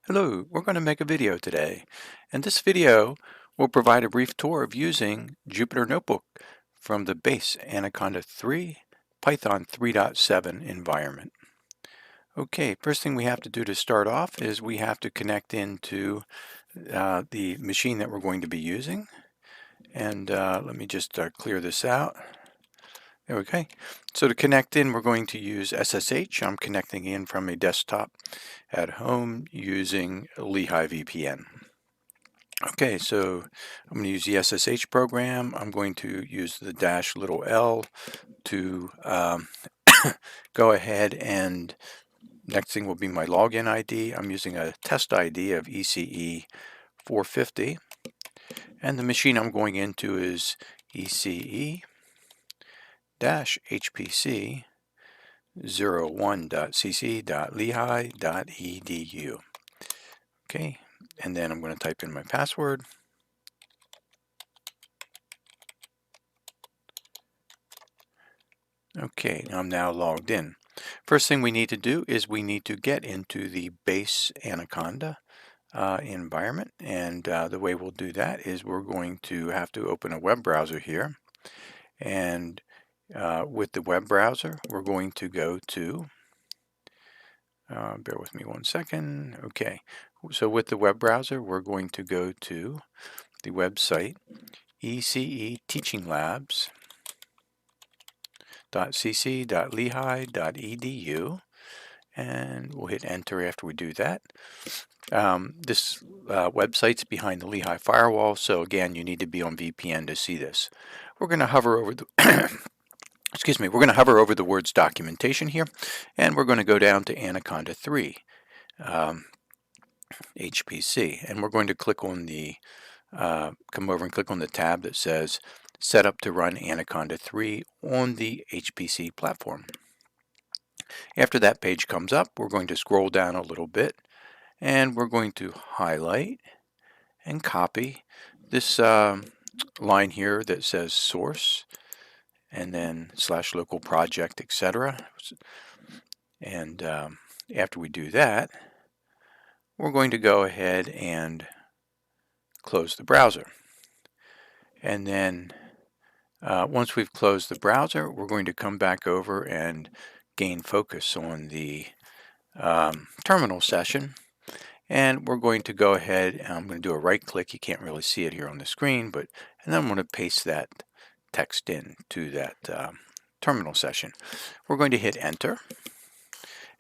Hello, we're going to make a video today, and this video will provide a brief tour of using Jupyter Notebook from the base Anaconda 3 Python 3.7 environment. Okay, first thing we have to do to start off is we have to connect into the machine that we're going to be using, and let me just clear this out. Okay, so to connect in, we're going to use SSH. I'm connecting in from a desktop at home using Lehigh VPN. Okay, so I'm going to use the SSH program. I'm going to use the -L to go ahead, and next thing will be my login ID. I'm using a test ID of ECE 450, and the machine I'm going into is ECE-HPC 01.cc.lehigh.edu. Okay, and then I'm going to type in my password. Okay, I'm now logged in. First thing we need to do is we need to get into the base Anaconda environment, and the way we'll do that is we're going to have to open a web browser here, and with the web browser we're going to go to bear with me one second. Okay, so with the web browser we're going to go to the website eceteachinglabs.cc.lehigh.edu, and we'll hit enter after we do that. This website's behind the Lehigh firewall, so again you need to be on VPN to see this. We're going to hover over the excuse me, we're going to hover over the words documentation here, and we're going to go down to Anaconda 3 HPC, and we're going to click on the come over and click on the tab that says set up to run Anaconda 3 on the HPC platform. After that page comes up, we're going to scroll down a little bit, and we're going to highlight and copy this line here that says source, and then /local project, etc. And after we do that, we're going to go ahead and close the browser. And then once we've closed the browser, we're going to come back over and gain focus on the terminal session. And we're going to go ahead, and I'm going to do a right click. You can't really see it here on the screen, and then I'm going to paste that text in to that terminal session. We're going to hit enter,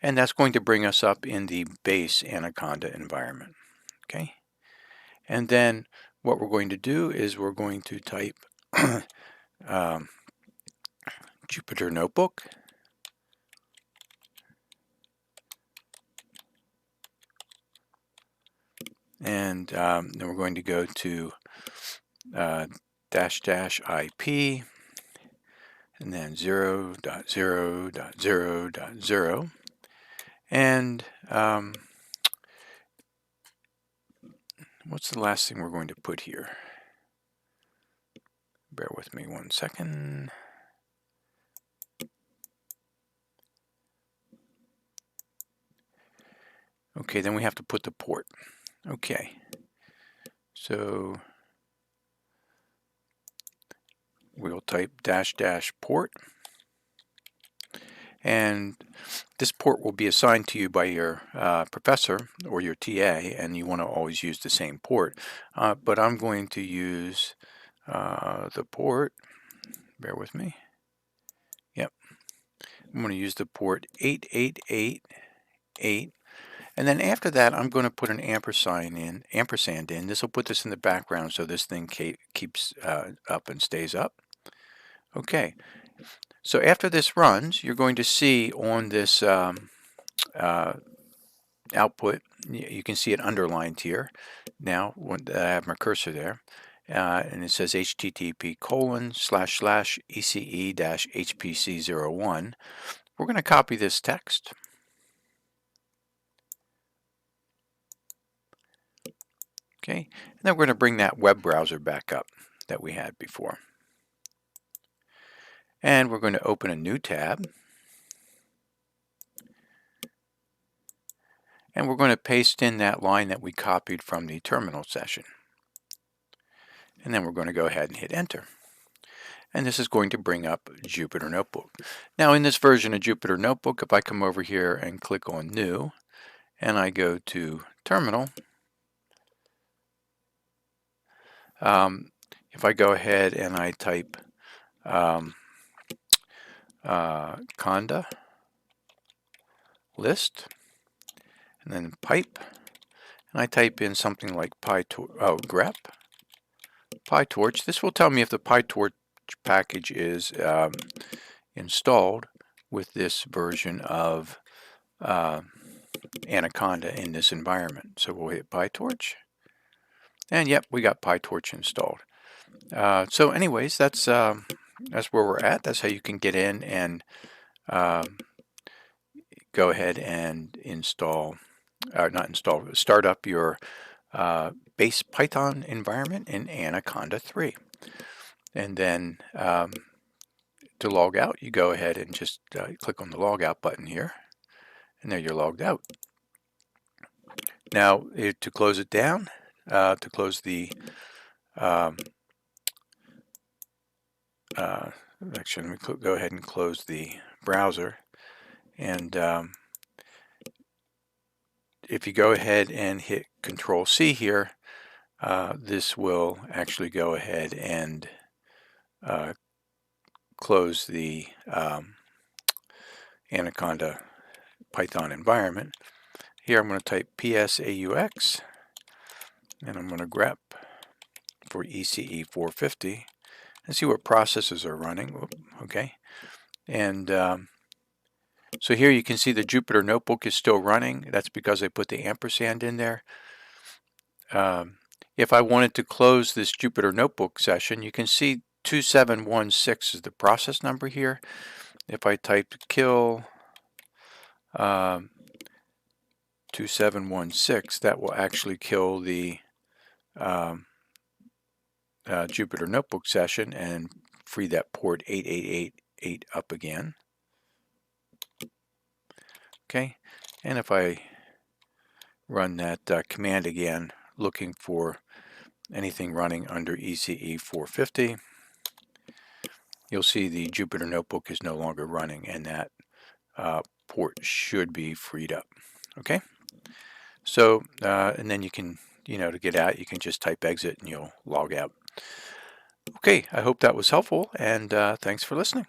and that's going to bring us up in the base Anaconda environment. Okay, and then what we're going to do is we're going to type Jupyter Notebook, and then we're going to go to --IP, and then 0.0.0.0, and what's the last thing we're going to put here? Bear with me one second. Okay, then we have to put the port. Okay, so we'll type --port, and this port will be assigned to you by your professor or your TA, and you want to always use the same port. But I'm going to use the port, bear with me. Yep, I'm going to use the port 8888, and then after that I'm going to put an ampersand in. This will put this in the background so this thing keeps up and stays up. Okay, so after this runs, you're going to see on this output, you can see it underlined here now when I have my cursor there, and it says http://ece-hpc01. We're going to copy this text, okay, and then we're going to bring that web browser back up that we had before, and we're going to open a new tab, And we're going to paste in that line that we copied from the terminal session. And then we're going to go ahead and hit enter. And this is going to bring up Jupyter Notebook. Now in this version of Jupyter Notebook, if I come over here and click on New, and I go to Terminal, if I go ahead and I type Conda list, and then pipe, and I type in something like grep PyTorch, this will tell me if the PyTorch package is installed with this version of Anaconda in this environment. So we'll hit PyTorch, and yep, we got PyTorch installed. So anyways, that's where we're at. That's how you can get in and go ahead and start up your base Python environment in Anaconda 3. And then to log out, you go ahead and just click on the logout button here, and there you're logged out. Now to close it down, to close the actually, let me go ahead and close the browser, and if you go ahead and hit Control C here, this will actually go ahead and close the Anaconda Python environment. Here I'm going to type PSAUX, and I'm going to grep for ECE 450 and see what processes are running. Okay, and so here you can see the Jupyter Notebook is still running. That's because I put the ampersand in there. If I wanted to close this Jupyter Notebook session, you can see 2716 is the process number here. If I type kill 2716, that will actually kill the Jupyter Notebook session and free that port 8888 up again. Okay, and if I run that command again, looking for anything running under ECE 450, you'll see the Jupyter Notebook is no longer running, and that port should be freed up. Okay, so and then you can, to get out, you can just type exit and you'll log out. Okay, I hope that was helpful, and thanks for listening.